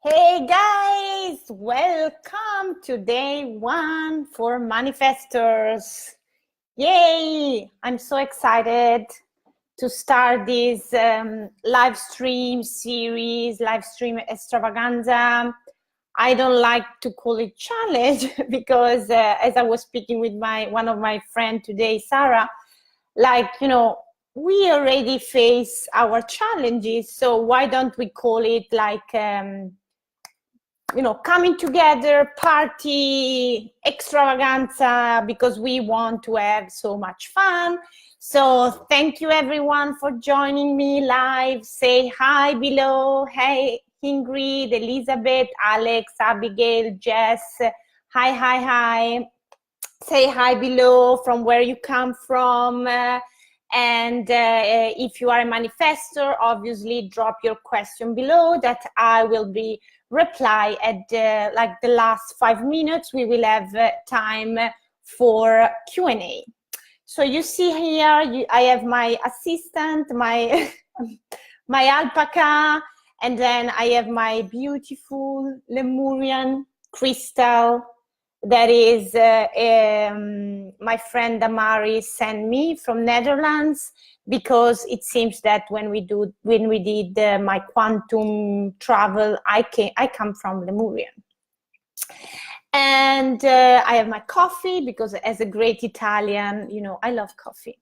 Hey guys, welcome to day one for Manifestors. Yay! I'm so excited to start this live stream series, live stream extravaganza. I don't like to call it challenge because as I was speaking with one of my friends today, Sarah, we already face our challenges, so why don't we call it coming together, party, extravaganza, because we want to have so much fun. So thank you everyone for joining me live. Say hi below. Hey, Ingrid, Elizabeth, Alex, Abigail, Jess. Hi. Say hi below from where you come from. And if you are a manifestor, obviously drop your question below that I will be reply at the last 5 minutes. We will have time for Q&A. So you see here, I have my assistant, my my alpaca, and then I have my beautiful Lemurian crystal that is my friend Damari sent me from Netherlands, because it seems that when we did my quantum travel, I come from Lemurian. And I have my coffee, because as a great Italian, I love coffee.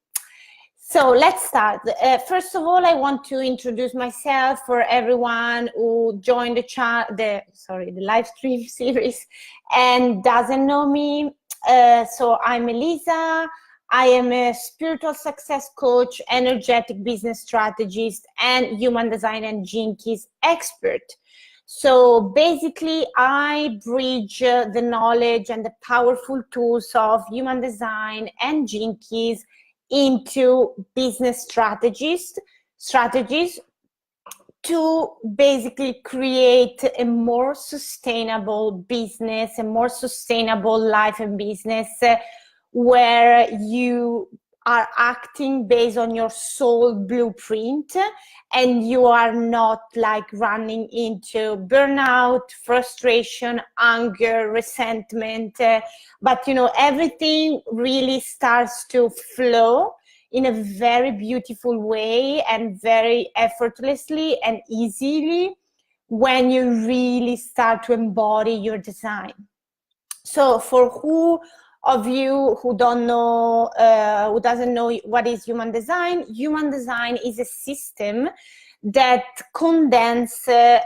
So let's start. First of all, I want to introduce myself for everyone who joined the live stream series and doesn't know me. So I'm Elisa. I am a spiritual success coach, energetic business strategist, and human design and Gene Keys expert. So basically, I bridge the knowledge and the powerful tools of human design and Gene Keys into business strategies to basically create a more sustainable business, a more sustainable life and business, where you are acting based on your soul blueprint and you are not like running into burnout, frustration, anger, resentment, but everything really starts to flow in a very beautiful way and very effortlessly and easily when you really start to embody your design. So for who of you who doesn't know what is human design is a system that condenses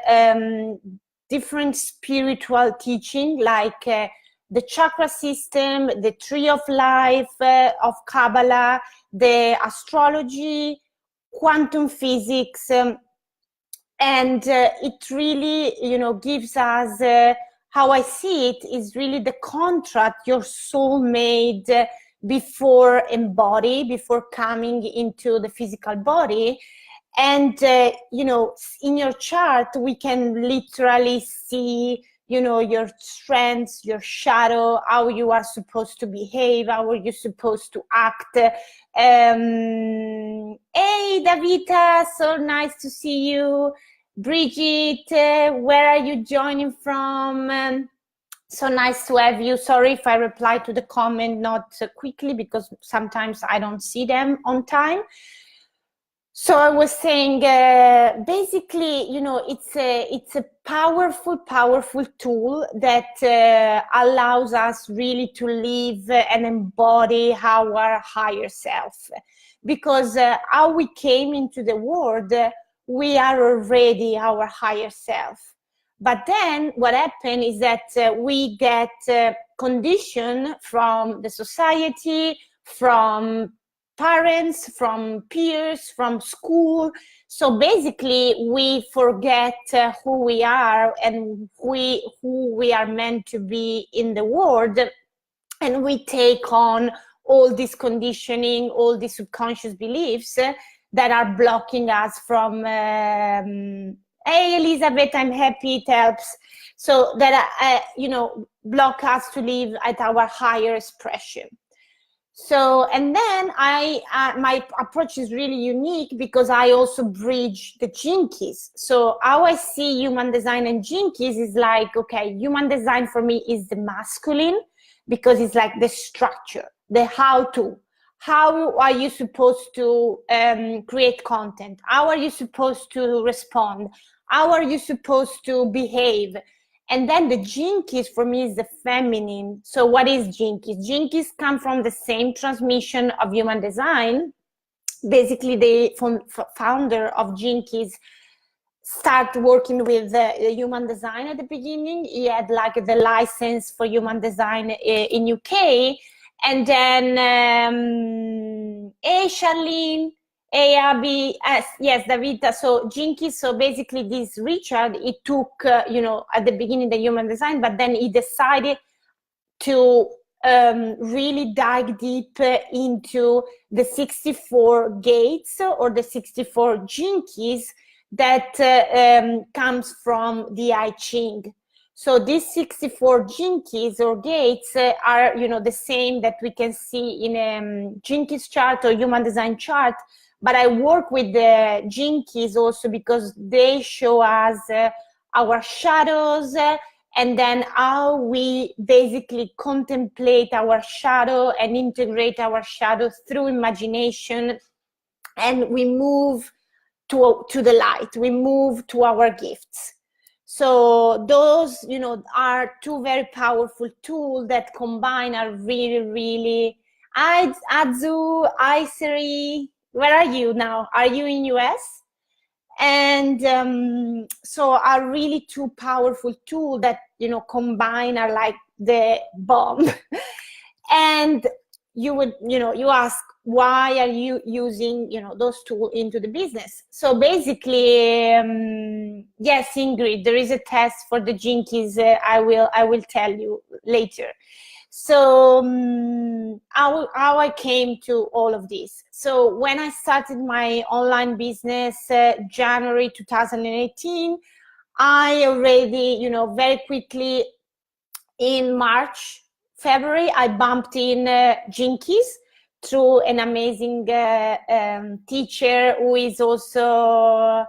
different spiritual teaching, like the chakra system, the tree of life of Kabbalah, the astrology, quantum physics, and it really gives us how I see it is really the contract your soul made before coming into the physical body. And in your chart we can literally see your strengths, your shadow, how you are supposed to behave, how are you supposed to act. Hey Davita, so nice to see you. Bridget, where are you joining from? So nice to have you. Sorry if I reply to the comment not quickly, because sometimes I don't see them on time. So I was saying, basically, it's a powerful tool that allows us really to live and embody our higher self. Because how we came into the world, we are already our higher self. But then what happened is that we get conditioned from the society, from parents, from peers, from school. So basically we forget who we are and who we are meant to be in the world, and we take on all this conditioning, all these subconscious beliefs that are blocking us from hey Elizabeth, I'm happy, it helps. So that block us to live at our higher expression. So, and then my approach is really unique because I also bridge the jinkies. So how I see human design and jinkies is like, okay, human design for me is the masculine because it's like the structure, the how are you supposed to create content? How are you supposed to respond? How are you supposed to behave? And then the jinkies for me is the feminine. So what is jinkies? Jinkies come from the same transmission of human design. Basically, the founder of jinkies started working with human design at the beginning. He had like the license for human design in UK. And then, hey, Charlene, hey, Abby, yes, Davita. So jinkies, so basically this Richard, he took, at the beginning the human design, but then he decided to really dive deep into the 64 gates or the 64 jinkies that comes from the I Ching. So these 64 jinkies or gates are, the same that we can see in a jinkies chart or human design chart. But I work with the jinkies also because they show us our shadows and then how we basically contemplate our shadow and integrate our shadow through imagination. And we move to the light, we move to our gifts. So those, are two very powerful tools that combine are really, really. Hi, Adzu, hi, Siri. Where are you now? Are you in US? And so are really two powerful tools that, combine are like the bomb. And you ask, why are you using, those tools into the business? So basically, yes, Ingrid, there is a test for the jinkies. I will tell you later. So how I came to all of this. So when I started my online business, January 2018, I already, very quickly in February, I bumped in jinkies through an amazing teacher who is also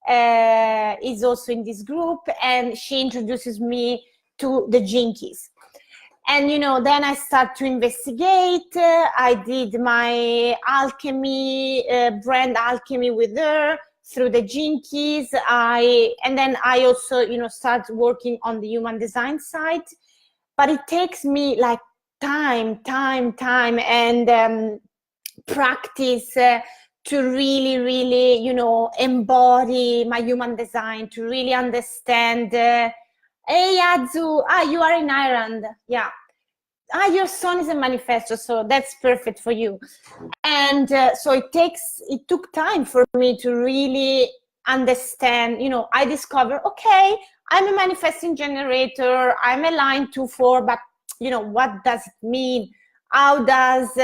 in this group, and she introduces me to the jinkies. And then I start to investigate. I did my alchemy, brand alchemy with her through the jinkies. And then I also start working on the human design side. But it takes me like time and practice to really, really, embody my human design, to really understand. Hey, Adzu, you are in Ireland. Yeah. Your son is a manifestor, so that's perfect for you. And so it took time for me to really understand, I discovered, okay, I'm a manifesting generator, I'm a line 2-4, but what does it mean? How does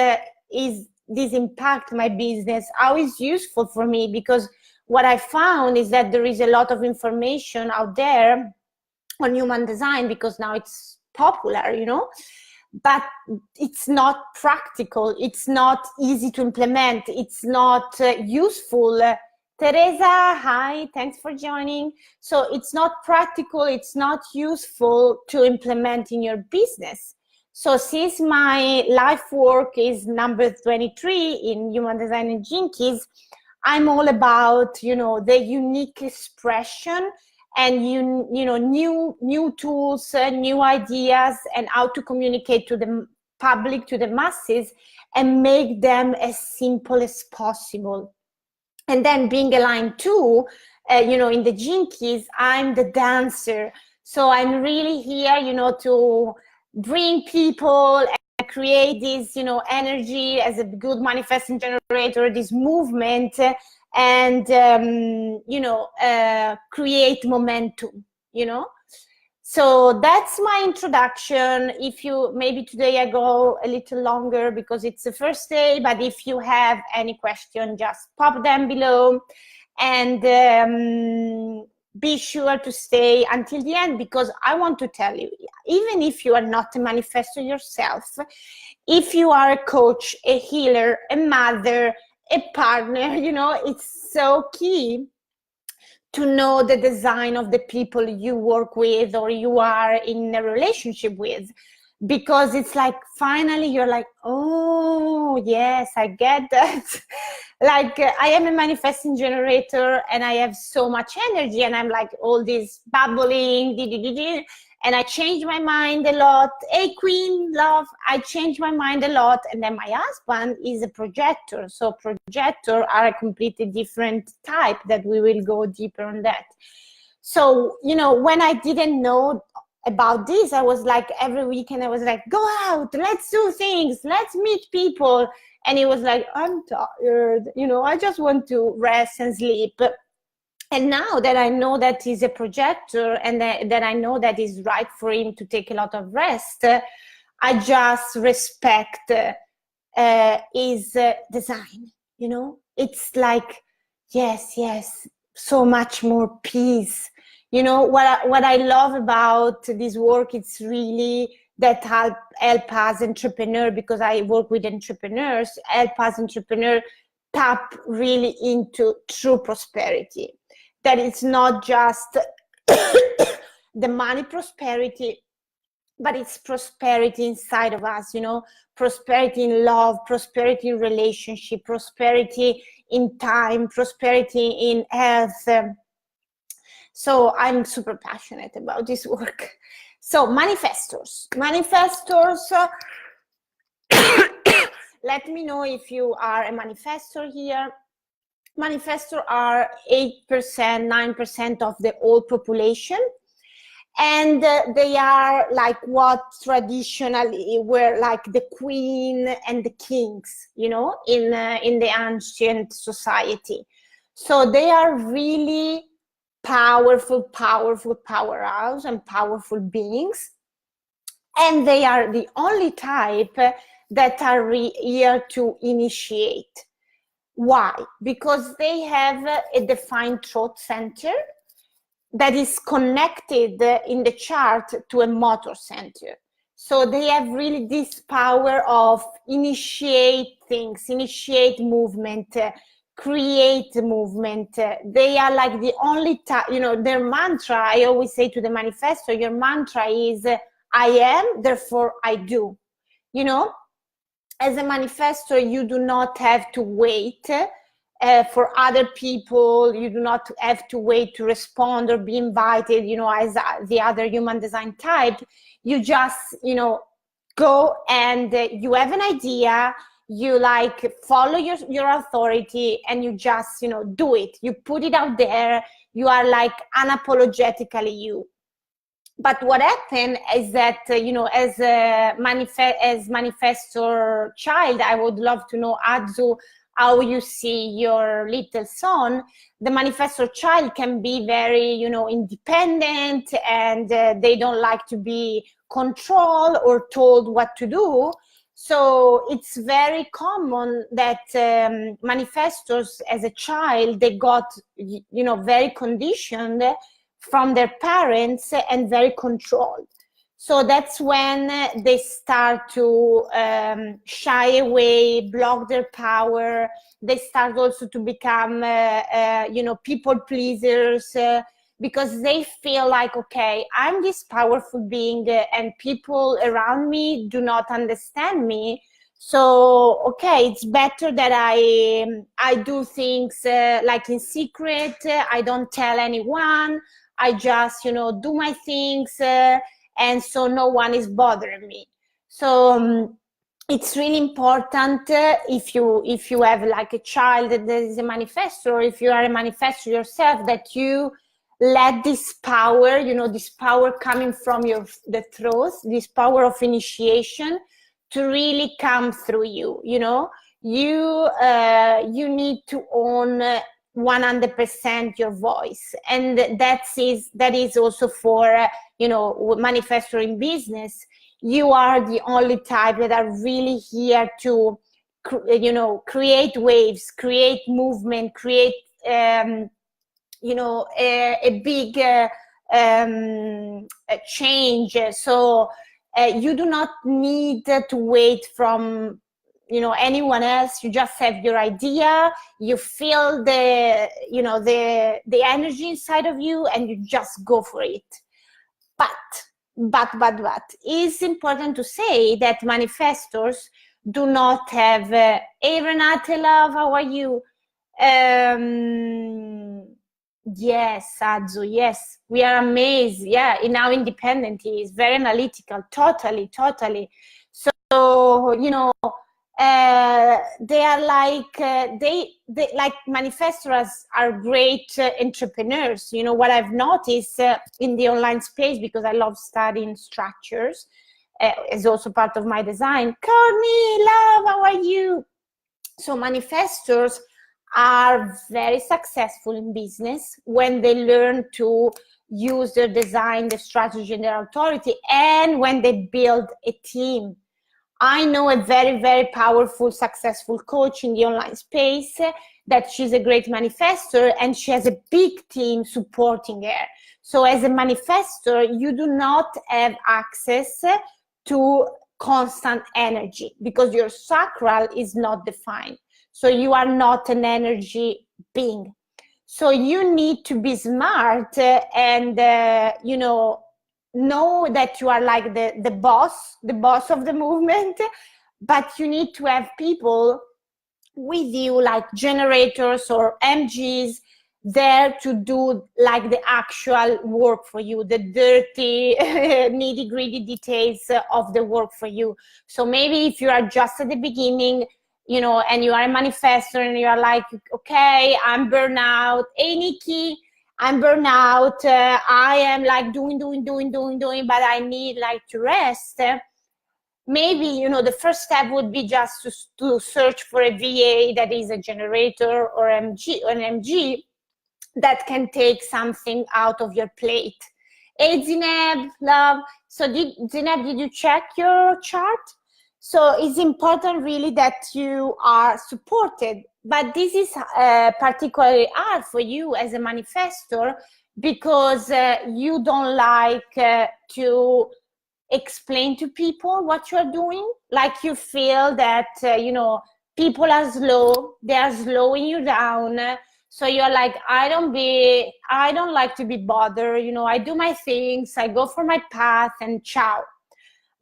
is this impact my business? How is useful for me? Because what I found is that there is a lot of information out there on human design because now it's popular, but it's not practical, it's not easy to implement, it's not useful. Teresa, hi, thanks for joining. So it's not practical, it's not useful to implement in your business. So since my life work is number 23 in human design and jinkies, I'm all about, the unique expression and new tools, new ideas, and how to communicate to the public, to the masses, and make them as simple as possible. And then being a line 2, in the jinkies, I'm the dancer. So I'm really here, to bring people and create this, energy as a good manifesting generator, this movement, and create momentum. So that's my introduction. If you maybe today I go a little longer because it's the first day, but if you have any question, just pop them below, and be sure to stay until the end, because I want to tell you, even if you are not a manifestor yourself, if you are a coach, a healer, a mother, a partner, it's so key to know the design of the people you work with or you are in a relationship with, because it's like finally you're like, oh yes, I get that. Like I am a manifesting generator and I have so much energy and I'm like all this bubbling, and I change my mind a lot. Hey queen, love, I change my mind a lot. And then my husband is a projector. So projector are a completely different type that we will go deeper on that. So, when I didn't know about this, I was like, every weekend I was like, go out, let's do things, let's meet people. And he was like, I'm tired, I just want to rest and sleep. And now that I know that he's a projector and that I know that it's right for him to take a lot of rest, I just respect his design, It's like, yes, so much more peace. What I love about this work, it's really that help us entrepreneur, because I work with entrepreneurs, help us entrepreneur tap really into true prosperity. That it's not just the money prosperity, but it's prosperity inside of us, prosperity in love, prosperity in relationship, prosperity in time, prosperity in health. So I'm super passionate about this work. So manifestors, let me know if you are a manifestor here. Manifestors are 8%, 9% of the whole population. And they are like what traditionally were like the queen and the kings, in the ancient society. So they are really powerful powerhouse and powerful beings. And they are the only type that are here to initiate. Why? Because they have a defined throat center that is connected in the chart to a motor center. So they have really this power of initiate things, initiate movement, create movement. They are like the only their mantra, I always say to the manifesto, your mantra is I am, therefore I do. As a manifestor, you do not have to wait for other people. You do not have to wait to respond or be invited, as the other human design type. You just, go and you have an idea, you like follow your authority and you just, do it. You put it out there. You are like unapologetically you. But what happened is that, as a manifestor child, I would love to know, Azu, how you see your little son. The manifestor child can be very, independent, and they don't like to be controlled or told what to do. So it's very common that manifestors as a child, they got, very conditioned from their parents and very controlled. So that's when they start to shy away, block their power. They start also to become, people pleasers because they feel like, okay, I'm this powerful being and people around me do not understand me. So, okay, it's better that I do things like in secret. I don't tell anyone. I just, do my things, and so no one is bothering me. So it's really important if you have like a child that is a manifestor, or if you are a manifestor yourself, that you let this power, this power coming from the throat, this power of initiation, to really come through you. You need to own 100% your voice, and that is also for manifestor in business. You are the only type that are really here to create waves, create movement, create a big change. So you do not need to wait from anyone else. You just have your idea, you feel the energy inside of you, and you just go for it. But it's important to say that manifestors do not have hey Renate love, how are you? Yes, Azu, yes, we are amazed. Yeah, in our independent, he is very analytical, totally. So they are like they like manifestors are great entrepreneurs. What I've noticed in the online space, because I love studying structures, is also part of my design. Courtney, love, how are you? So manifestors are very successful in business when they learn to use their design, their strategy, and their authority, and when they build a team. I know a very, very powerful, successful coach in the online space that she's a great manifestor, and she has a big team supporting her. So as a manifestor, you do not have access to constant energy because your sacral is not defined. So you are not an energy being. So you need to be smart and, know that you are like the boss of the movement, but you need to have people with you, like generators or MGs, there to do like the actual work for you, the dirty nitty gritty details of the work for you. So maybe if you are just at the beginning, and you are a manifestor and you are like, okay, I'm burnout. Hey, Nikki, I'm burnout. I am like doing, but I need like to rest. Maybe, the first step would be just to search for a VA that is a generator or an MG that can take something out of your plate. Hey, Zineb, love. So Zineb, did you check your chart? So it's important really that you are supported, but this is particularly hard for you as a manifestor because you don't like to explain to people what you are doing. Like you feel that, people are slow, they are slowing you down. So you're like, I don't like to be bothered. I do my things, I go for my path and ciao.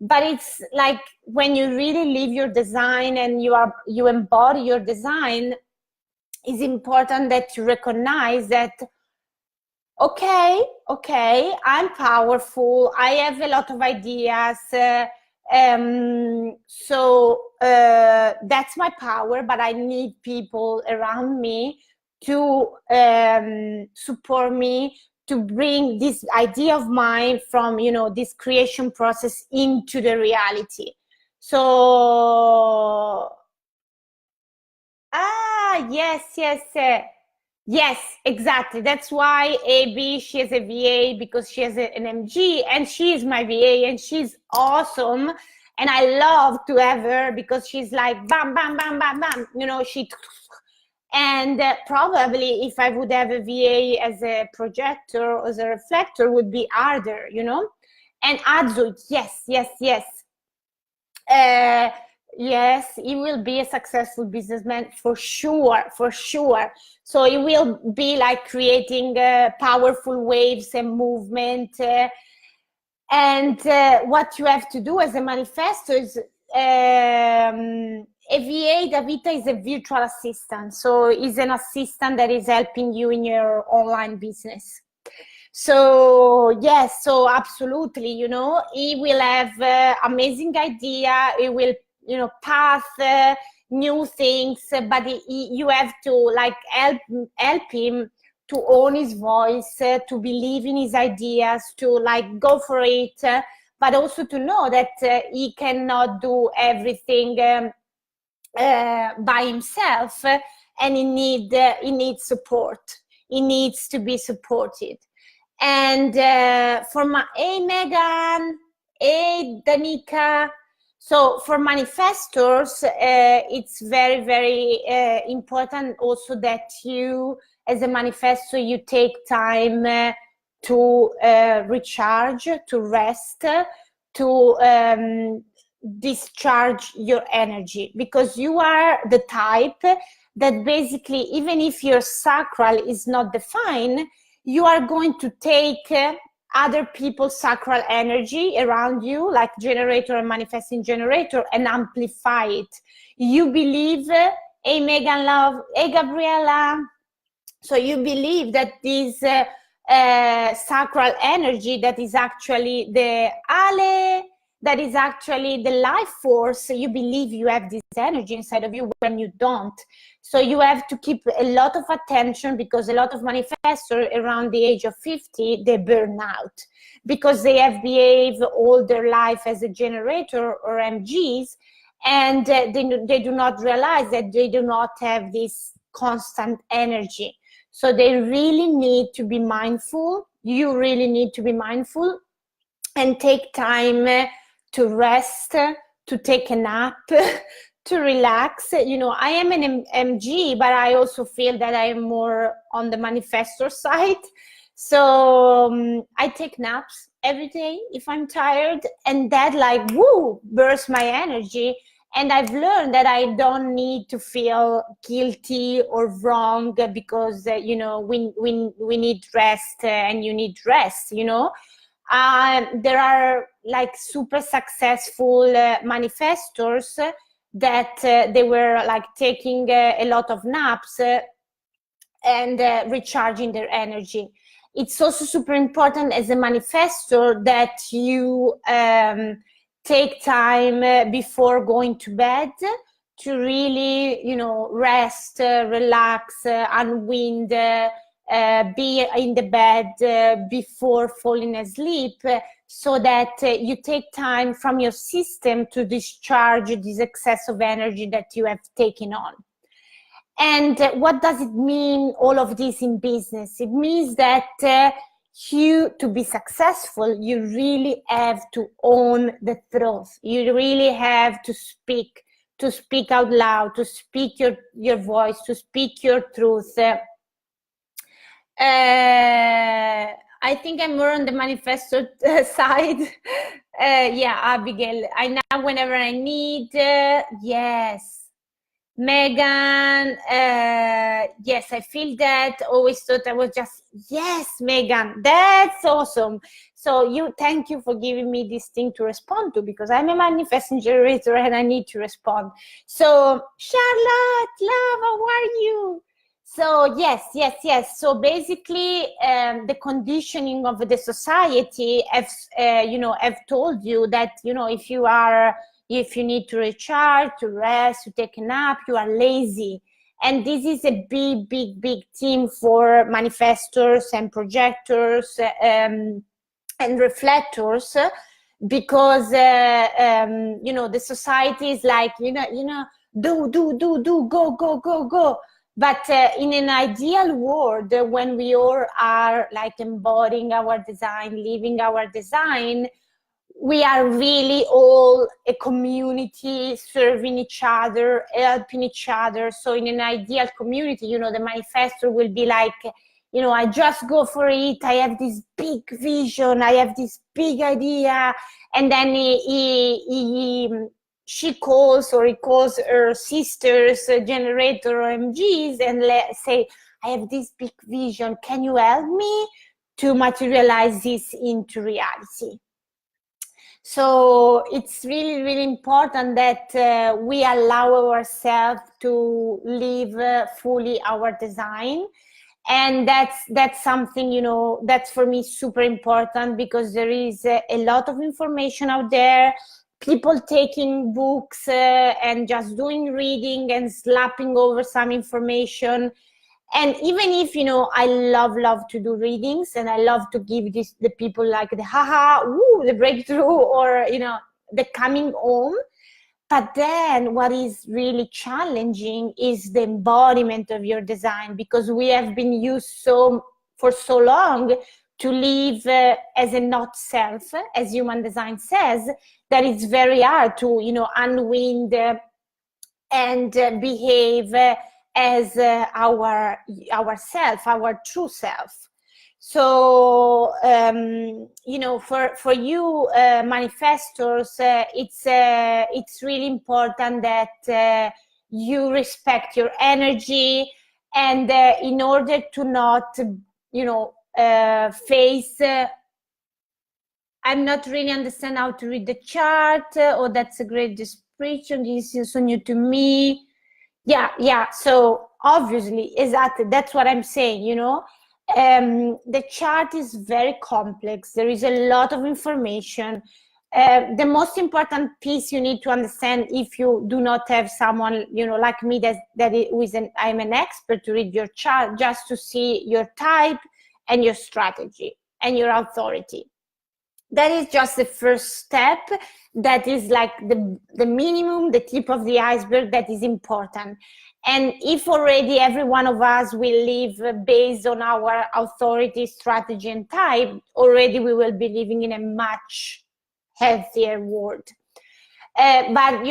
But it's like when you really live your design and you embody your design, it's important that you recognize that, okay, I'm powerful, I have a lot of ideas, so that's my power, but I need people around me to support me, to bring this idea of mine from, this creation process into the reality. So, yes, exactly. That's why AB, she has a VA because she has an MG, and she is my VA, and she's awesome. And I love to have her because she's like, bam, bam, bam, bam, bam. And probably if I would have a VA as a projector or as a reflector, would be harder, And Azu, yes. Yes, he will be a successful businessman for sure. So he will be like creating powerful waves and movement. And what you have to do as a manifestor is a VA, Davita, is a virtual assistant. So it's an assistant that is helping you in your online business. So yes, so absolutely, he will have amazing idea. He will, path new things, but you have to like help him to own his voice, to believe in his ideas, to like go for it, but also to know that he cannot do everything by himself, and he needs support. He needs to be supported. And for hey Megan, hey Danica. So for manifestors, it's very, very important also that you, as a manifestor, you take time to recharge, to rest, to discharge your energy, because you are the type that basically, even if your sacral is not defined, you are going to take other people's sacral energy around you, like generator and manifesting generator, and amplify it. You believe, hey Megan love, hey Gabriella, so you believe that this sacral energy that is actually the Ale, that is actually the life force, you believe you have this energy inside of you when you don't. So you have to keep a lot of attention, because a lot of manifestors around the age of 50, they burn out because they have behaved all their life as a generator or MGs, and they do not realize that they do not have this constant energy. So they really need to be mindful. You really need to be mindful and take time to rest, to take a nap, to relax. You know, I am an MG, but I also feel that I am more on the manifestor side. So I take naps every day if I'm tired, and that like, woo, bursts my energy. And I've learned that I don't need to feel guilty or wrong because, you know, we need rest, and you need rest, you know. There are like super successful manifestors that they were like taking a lot of naps and recharging their energy. It's also super important as a manifestor that you take time before going to bed to really, you know, rest, relax, unwind, be in the bed before falling asleep, so that you take time from your system to discharge this excess of energy that you have taken on. And what does it mean, all of this in business? It means that to be successful, you really have to own the truth. You really have to speak out loud, to speak your voice, to speak your truth. I think I'm more on the manifesto side. Yeah, Abigail, I now whenever I need, yes. Megan, yes, I feel that. Always thought I was just, yes, Megan, that's awesome. So thank you for giving me this thing to respond to, because I'm a manifesting generator and I need to respond. So Charlotte, love, how are you? So yes. So basically, the conditioning of the society, have told you that, you know, if you need to recharge, to rest, to take a nap, you are lazy. And this is a big theme for manifestors and projectors and reflectors, because the society is like, do, go. But in an ideal world, when we all are like embodying our design, living our design, we are really all a community, serving each other, helping each other. So in an ideal community, the manifestor will be like, I just go for it. I have this big vision. I have this big idea. And then she calls her sisters, generator MGs, and say, I have this big vision. Can you help me to materialize this into reality? So it's really, really important that we allow ourselves to live fully our design. And that's something, that's for me super important, because there is a lot of information out there, people taking books and just doing reading and slapping over some information. And even if, I love to do readings, and I love to give the people like the the breakthrough, or, the coming home. But then what is really challenging is the embodiment of your design, because we have been used for so long to live as a not self, as human design says, that it's very hard to, unwind and behave as our self, our true self. So for you manifestors, it's really important that you respect your energy, and in order to not face I'm not really understand how to read the chart, or that's a great description, this is so new to me. Yeah, so obviously, exactly, that's what I'm saying, the chart is very complex. There is a lot of information. The most important piece you need to understand, if you do not have someone like me I'm an expert to read your chart, just to see your type and your strategy and your authority. That is just the first step. That is like the minimum, the tip of the iceberg, that is important. And if already every one of us will live based on our authority, strategy, and type, already we will be living in a much healthier world. But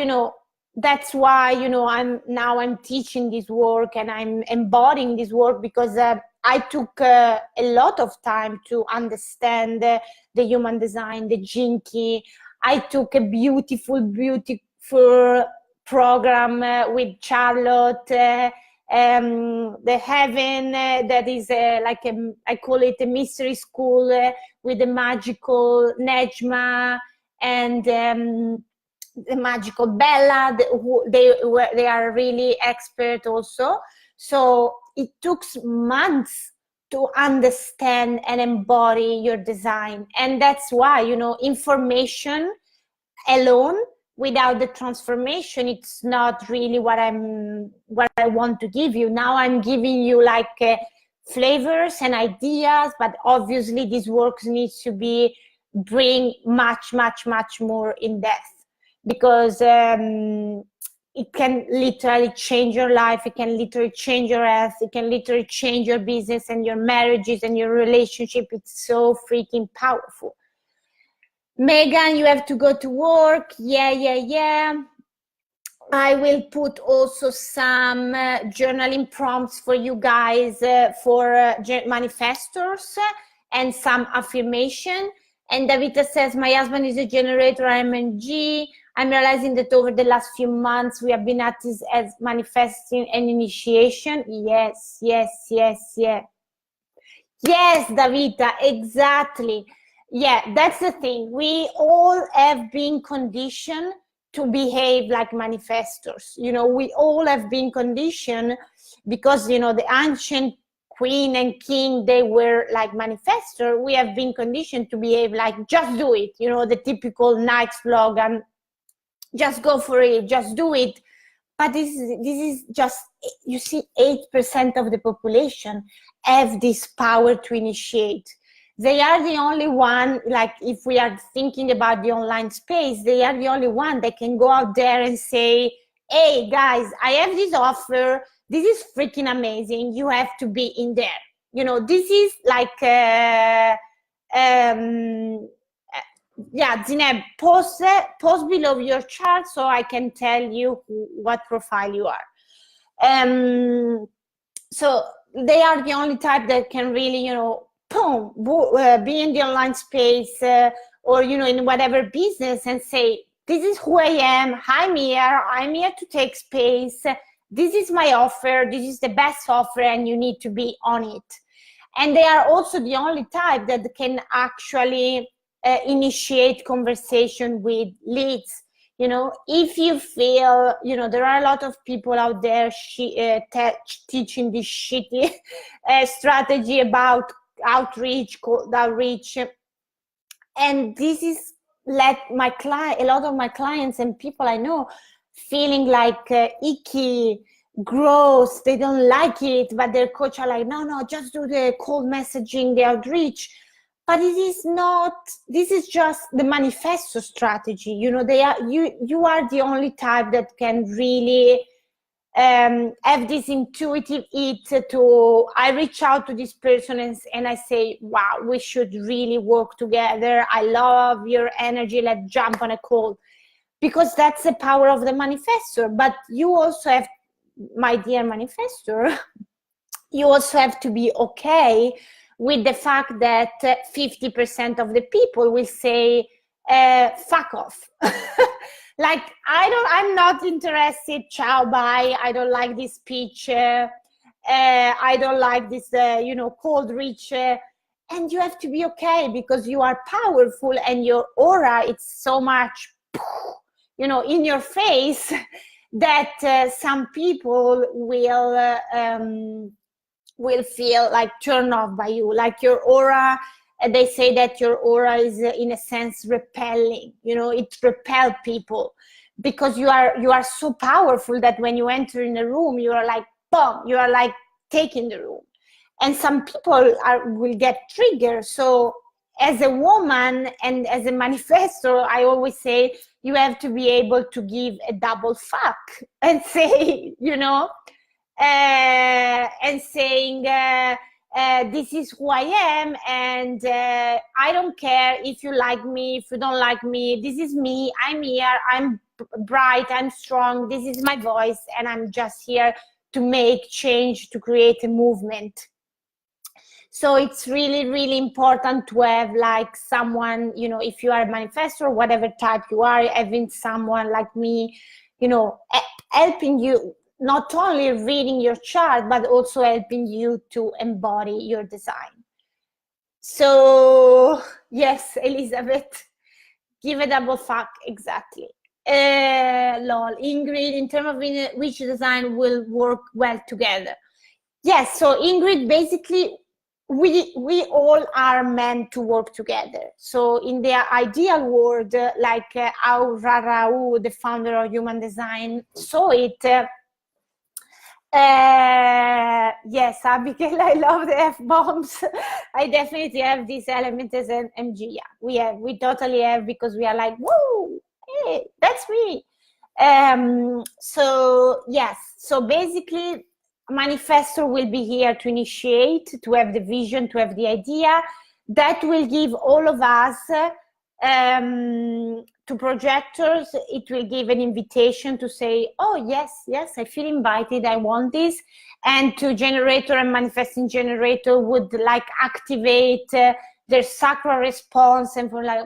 that's why I'm teaching this work, and I'm embodying this work, because I took a lot of time to understand the human design, the Gene Key. I took a beautiful program with Charlotte, the Heaven, that is I call it a mystery school, with the magical Nejma and the magical Bella, they are really expert also. So it took months to understand and embody your design. And that's why, information alone without the transformation, it's not really what I want to give you. Now I'm giving you flavors and ideas, but obviously this work needs to be bring much more in depth, because it can literally change your life, it can literally change your health, it can literally change your business and your marriages and your relationship. It's so freaking powerful. Megan, you have to go to work. Yeah. I will put also some journaling prompts for you guys for manifestors, and some affirmation. And Davita says, my husband is a generator, I'm a G. I'm realizing that over the last few months, we have been at this as manifesting an initiation. Yes, Davita, exactly. Yeah, that's the thing. We all have been conditioned to behave like manifestors. We all have been conditioned because, the ancient queen and king, they were like manifestor. We have been conditioned to behave like, just do it. The typical Nike slogan, just go for it, just do it. But this is just, 8% of the population have this power to initiate. They are the only one, if we are thinking about the online space, they are the only one that can go out there and say, hey guys, I have this offer, this is freaking amazing, you have to be in there. This is Zineb, post below your chart so I can tell you what profile you are. So they are the only type that can really, be in the online space or, in whatever business and say, this is who I am, I'm here to take space, this is my offer, this is the best offer, and you need to be on it. And they are also the only type that can actually initiate conversation with leads. If you feel, there are a lot of people out there teaching this shitty strategy about cold outreach, and this is let a lot of my clients and people I know feeling like icky, gross, they don't like it, but their coach are like, no, just do the cold messaging, the outreach. But this is just the manifesto strategy. You are the only type that can really have this intuitive I reach out to this person and I say, wow, we should really work together. I love your energy. Let's jump on a call. Because that's the power of the manifestor. But you also have, my dear manifestor, you also have to be okay with the fact that 50% of the people will say, fuck off. Like, I'm not interested, ciao, bye, I don't like this speech, I don't like this, cold reach, and you have to be okay, because you are powerful, and your aura, it's so much, in your face, that some people will feel like turned off by you, like your aura. They say that your aura is in a sense repelling, it repels people, because you are so powerful that when you enter in a room, you are like, boom, you are like taking the room. And some people will get triggered. So as a woman and as a manifestor, I always say you have to be able to give a double fuck and say, and saying, this is who I am, and I don't care if you like me, if you don't like me, this is me, I'm here, I'm bright, I'm strong, this is my voice, and I'm just here to make change, to create a movement. So it's really, really important to have like someone, if you are a manifestor, whatever type you are, having someone like me, helping you, not only reading your chart, but also helping you to embody your design. So yes, Elizabeth, give a double fuck, exactly. Lol, Ingrid, in terms of which design will work well together. Yes, so Ingrid, basically, we all are meant to work together. So in the ideal world, like how Rarau, the founder of Human Design, saw it, yes, Abigail, I love the F-bombs. I definitely have this element as an MG. Yeah, we totally have, because we are like, whoa, hey, that's me. So yes, so basically, manifestor will be here to initiate, to have the vision, to have the idea. That will give all of us, to projectors, it will give an invitation to say, oh yes, I feel invited, I want this. And to generator and manifesting generator would like activate their sacral response, and for like,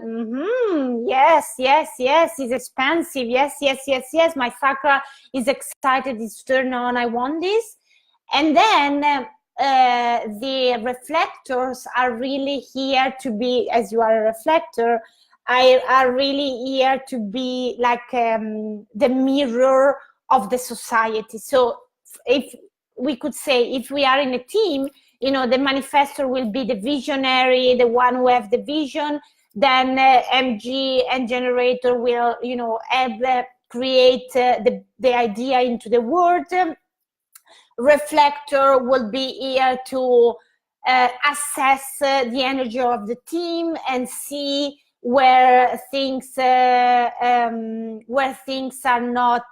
yes, it's expansive, yes, my sacral is excited, it's turned on, I want this. And then the reflectors are really here to be, as you are a reflector, are really here to be like the mirror of the society. So if we could say, if we are in a team, the manifestor will be the visionary, the one who has the vision. Then MG and generator will, create the idea into the world. Reflector will be here to assess the energy of the team and see where things are not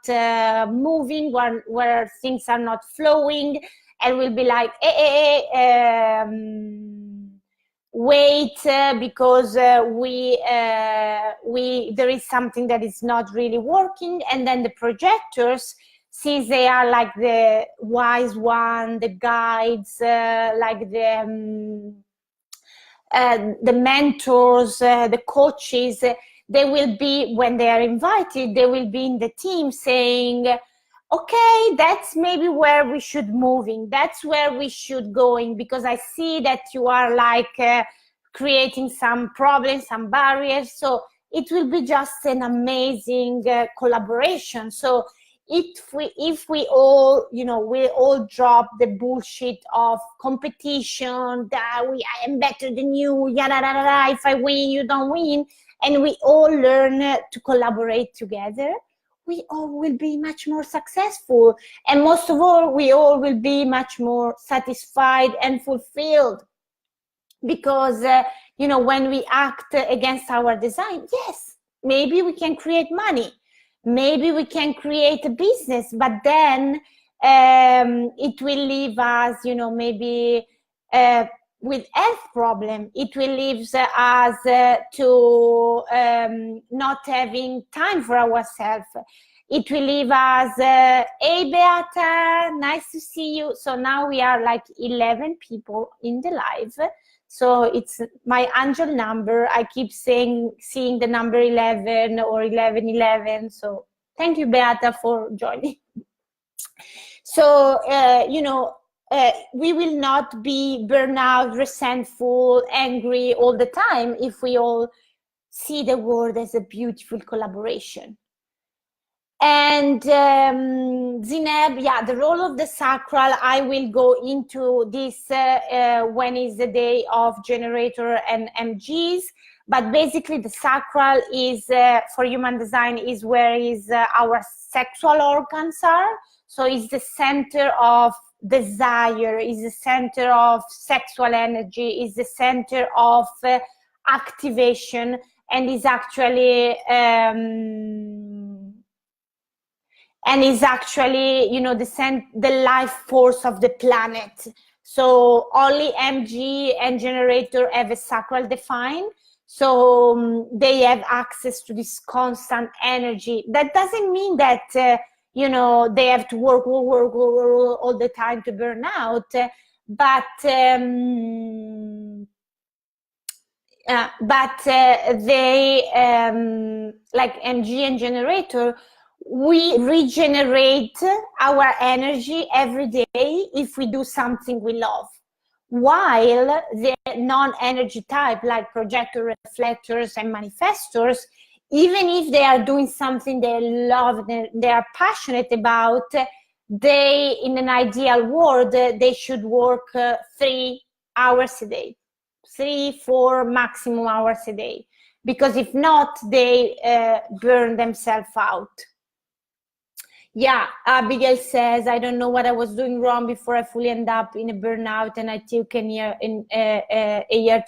moving, where things are not flowing, and will be like, wait, because there is something that is not really working. And then the projectors, since they are like the wise one, the guides, like the mentors, the coaches, they will be, when they are invited, they will be in the team saying, okay, that's maybe where we should moving, that's where we should going, because I see that you are like creating some problems, some barriers. So it will be just an amazing collaboration. So if we all, we all drop the bullshit of competition, that I am better than you, yada, yada, yada, if I win, you don't win, and we all learn to collaborate together, we all will be much more successful. And most of all, we all will be much more satisfied and fulfilled. Because, when we act against our design, yes, maybe we can create money. Maybe we can create a business, but then it will leave us, maybe with health problem. It will leave us to not having time for ourselves. It will leave us, hey, Beata, nice to see you. So now we are like 11 people in the live. So it's my angel number. I keep seeing the number 11 or 1111. So thank you, Beata, for joining. So, we will not be burnout, resentful, angry all the time if we all see the world as a beautiful collaboration. And Zineb, yeah, the role of the sacral, I will go into this when is the day of generator and MGs. But basically the sacral is, for human design, is where our sexual organs are. So it's the center of desire, is the center of sexual energy, is the center of activation, and is actually the life force of the planet. So only MG and generator have a sacral defined. So they have access to this constant energy. That doesn't mean that they have to work all the time to burn out, but they like MG and generator, we regenerate our energy every day if we do something we love, while the non-energy type like projector, reflectors, and manifestors, even if they are doing something they love, they are passionate about, they, in an ideal world, they should work 3 hours a day, 3-4 maximum hours a day, because if not, they burn themselves out. Yeah, Abigail says, I don't know what I was doing wrong before I fully end up in a burnout, and I took a year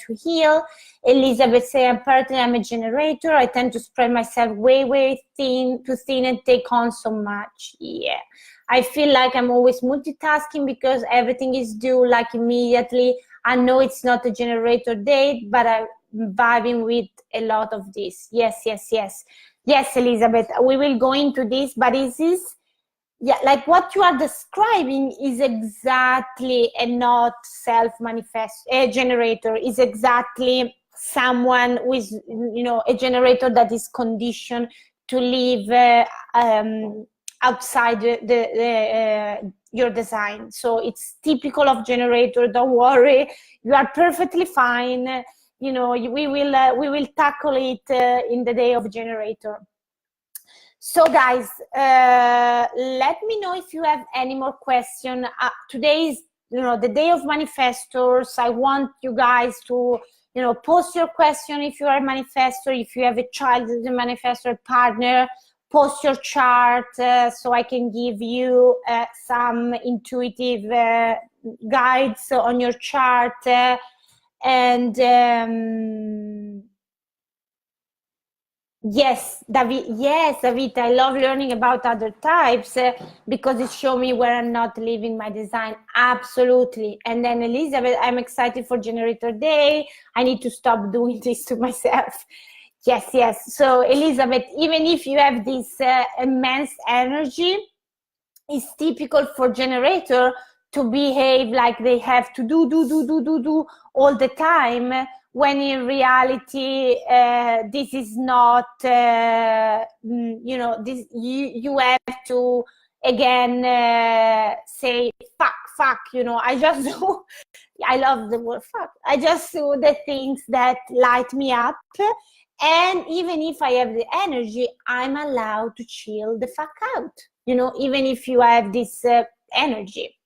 to heal. Elizabeth says, apparently I'm a generator. I tend to spread myself way thin and take on so much. Yeah, I feel like I'm always multitasking because everything is due like immediately. I know it's not a generator date, but I'm vibing with a lot of this. Yes, Elizabeth, we will go into this, but yeah, like what you are describing is exactly a not self-manifest generator, is exactly someone with, a generator that is conditioned to live outside your design. So it's typical of generator. Don't worry, you are perfectly fine. We will tackle it in the day of generator. So guys, let me know if you have any more questions. Today is, the day of manifestors. I want you guys to, post your question if you are a manifestor. If you have a child as a manifestor partner, post your chart so I can give you some intuitive guides on your chart. Yes, David, I love learning about other types because it shows me where I'm not living my design. Absolutely. And then Elizabeth, I'm excited for generator day. I need to stop doing this to myself. Yes. So Elizabeth, even if you have this immense energy, it's typical for generator to behave like they have to do all the time, when in reality this is not this, you have to again say fuck, I just do, I love the word fuck, I just do the things that light me up, and even if I have the energy, I'm allowed to chill the fuck out, even if you have this energy.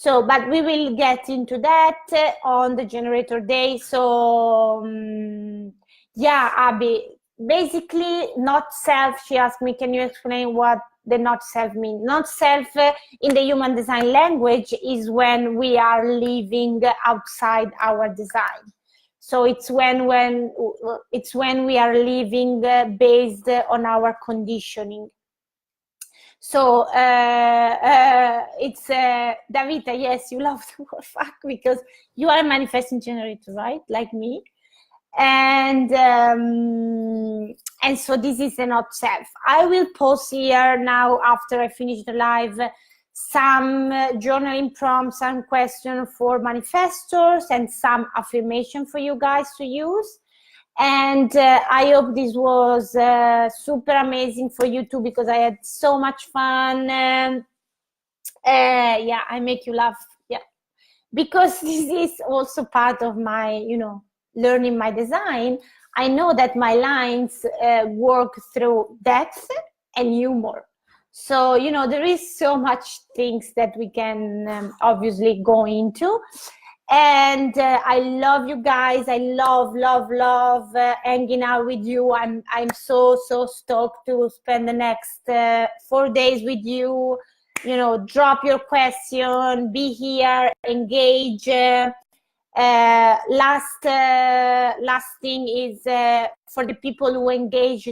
So, but we will get into that on the generator day. So, yeah, Abby, basically not self, she asked me, can you explain what the not self means? Not self in the human design language is when we are living outside our design. So it's when we are living based on our conditioning. So it's Davita, yes, you love the word fuck because you are a manifesting generator, right? Like me. And so this is a not self. I will post here now after I finish the live some journaling prompts and questions for manifestors, and some affirmation for you guys to use. And I hope this was super amazing for you too, because I had so much fun. Yeah, I make you laugh. Yeah, because this is also part of my, you know, learning my design. I know that my lines work through depth and humor. So, you know, there is so much things that we can obviously go into. And I love you guys. I love hanging out with you. I'm so stoked to spend the next 4 days with you. You know, drop your question, be here, engage. Last thing is for the people who engage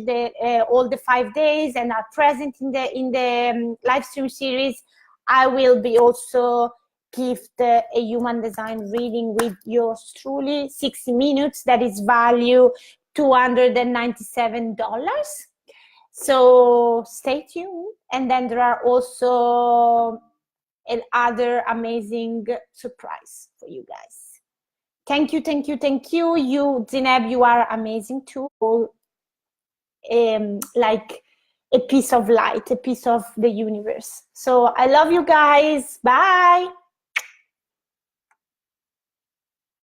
all the 5 days and are present in the live stream series, I will be also gift a human design reading with yours truly, 60 minutes. That is value $297. So stay tuned. And then there are also another amazing surprise for you guys. Thank you. You, Zineb, you are amazing too. Like a piece of light, a piece of the universe. So I love you guys. Bye.